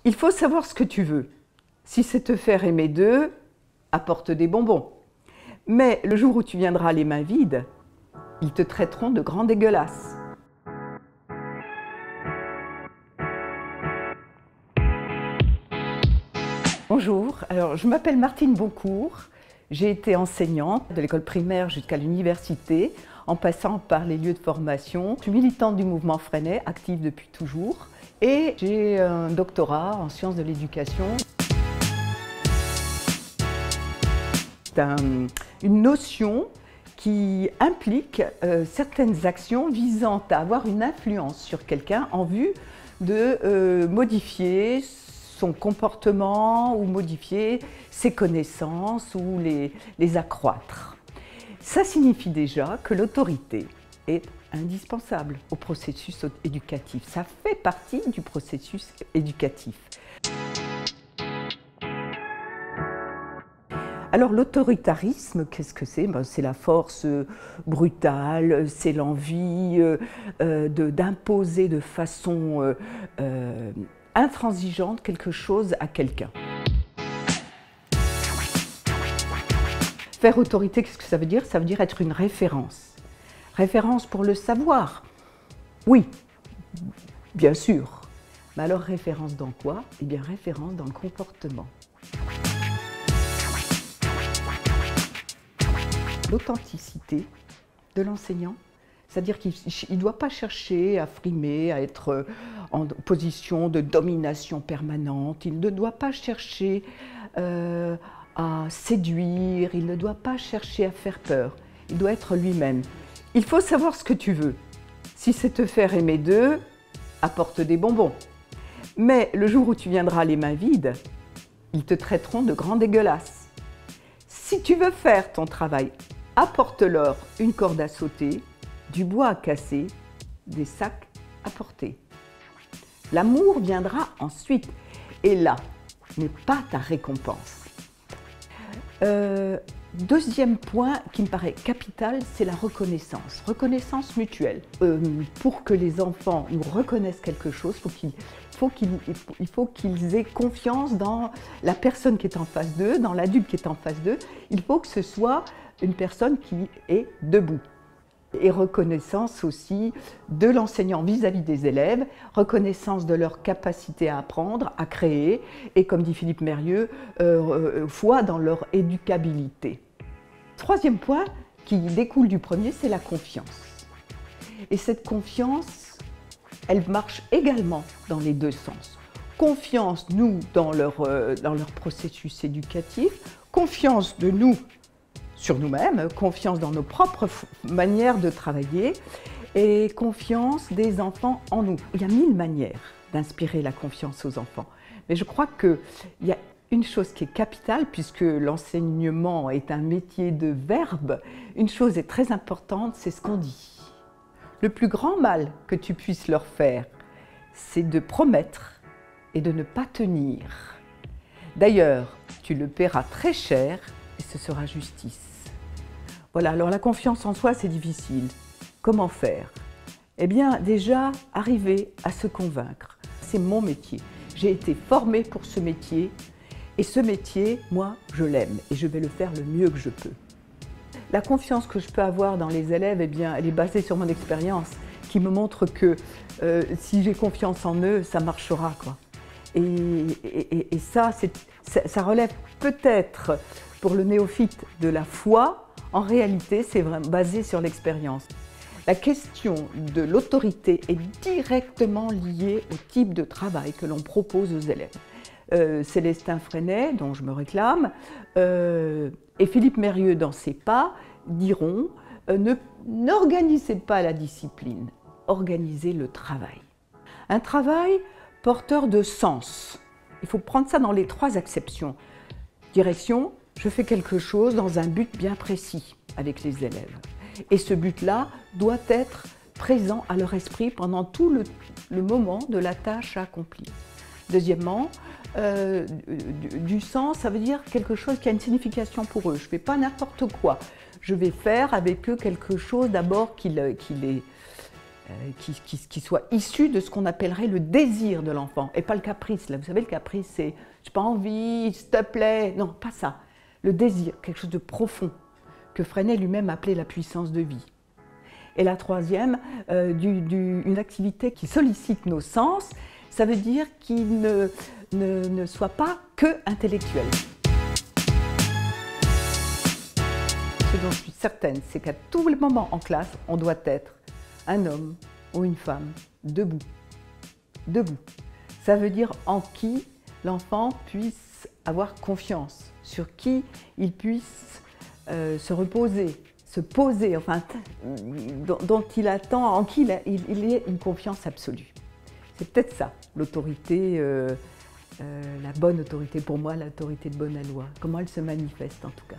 Il faut savoir ce que tu veux. Si c'est te faire aimer d'eux, apporte des bonbons. Mais le jour où tu viendras les mains vides, ils te traiteront de grand dégueulasse. Bonjour, alors je m'appelle Martine Boncourt. J'ai été enseignante de l'école primaire jusqu'à l'université, en passant par les lieux de formation. Je suis militante du mouvement Freinet, active depuis toujours, et j'ai un doctorat en sciences de l'éducation. C'est une notion qui implique certaines actions visant à avoir une influence sur quelqu'un en vue de modifier son comportement ou modifier ses connaissances ou les accroître. Ça signifie déjà que l'autorité est indispensable au processus éducatif. Ça fait partie du processus éducatif. Alors l'autoritarisme, qu'est-ce que c'est? C'est la force brutale, c'est l'envie d'imposer de façon intransigeante quelque chose à quelqu'un. Faire autorité, qu'est-ce que ça veut dire? Ça veut dire être une référence. Référence pour le savoir? Oui, bien sûr. Mais alors référence dans quoi? Eh bien référence dans le comportement. L'authenticité de l'enseignant, c'est-à-dire qu'il ne doit pas chercher à frimer, à être en position de domination permanente, il ne doit pas chercher à séduire, il ne doit pas chercher à faire peur, il doit être lui-même. Il faut savoir ce que tu veux. Si c'est te faire aimer d'eux, apporte des bonbons. Mais le jour où tu viendras les mains vides, ils te traiteront de grand dégueulasse. Si tu veux faire ton travail, apporte-leur une corde à sauter, du bois à casser, des sacs à porter. L'amour viendra ensuite, et là n'est pas ta récompense. Deuxième point qui me paraît capital, c'est la reconnaissance. Reconnaissance mutuelle. Pour que les enfants nous reconnaissent quelque chose, il faut qu'ils aient confiance dans la personne qui est en face d'eux, dans l'adulte qui est en face d'eux. Il faut que ce soit une personne qui est debout. Et reconnaissance aussi de l'enseignant vis-à-vis des élèves, reconnaissance de leur capacité à apprendre, à créer, et comme dit Philippe Mérieux, foi dans leur éducabilité. Troisième point qui découle du premier, c'est la confiance. Et cette confiance, elle marche également dans les deux sens. Confiance, nous, dans leur processus éducatif, confiance de nous sur nous-mêmes, confiance dans nos propres manières de travailler et confiance des enfants en nous. Il y a 1000 manières d'inspirer la confiance aux enfants. Mais je crois qu'il y a une chose qui est capitale, puisque l'enseignement est un métier de verbe, une chose est très importante, c'est ce qu'on dit. Le plus grand mal que tu puisses leur faire, c'est de promettre et de ne pas tenir. D'ailleurs, tu le paieras très cher et ce sera justice. Voilà, alors la confiance en soi, c'est difficile. Comment faire? Eh bien, déjà, arriver à se convaincre. C'est mon métier. J'ai été formée pour ce métier et ce métier, moi, je l'aime et je vais le faire le mieux que je peux. La confiance que je peux avoir dans les élèves, eh bien, elle est basée sur mon expérience qui me montre que si j'ai confiance en eux, ça marchera, quoi. Et ça relève peut-être pour le néophyte de la foi. En réalité, c'est vraiment basé sur l'expérience. La question de l'autorité est directement liée au type de travail que l'on propose aux élèves. Célestin Freinet, dont je me réclame, et Philippe Mérieux dans ses pas, diront n'organisez pas la discipline, organisez le travail. Un travail porteur de sens. Il faut prendre ça dans les trois acceptions. Direction, je fais quelque chose dans un but bien précis avec les élèves. Et ce but-là doit être présent à leur esprit pendant tout le moment de la tâche à accomplir. Deuxièmement, du sens, ça veut dire quelque chose qui a une signification pour eux. Je ne fais pas n'importe quoi. Je vais faire avec eux quelque chose d'abord qui qui soit issu de ce qu'on appellerait le désir de l'enfant, et pas le caprice. Là, vous savez, le caprice, c'est « j'ai pas envie, s'il te plaît ». Non, pas ça. Le désir, quelque chose de profond, que Freinet lui-même appelait la puissance de vie. Et la troisième, une activité qui sollicite nos sens, ça veut dire qu'il ne soit pas que intellectuel. Ce dont je suis certaine, c'est qu'à tout moment en classe, on doit être un homme ou une femme debout. Debout. Ça veut dire en qui l'enfant puisse avoir confiance, sur qui il puisse se reposer, se poser, enfin, dont il attend, en qui il ait une confiance absolue. C'est peut-être ça, l'autorité, la bonne autorité pour moi, l'autorité de bonne loi, comment elle se manifeste en tout cas.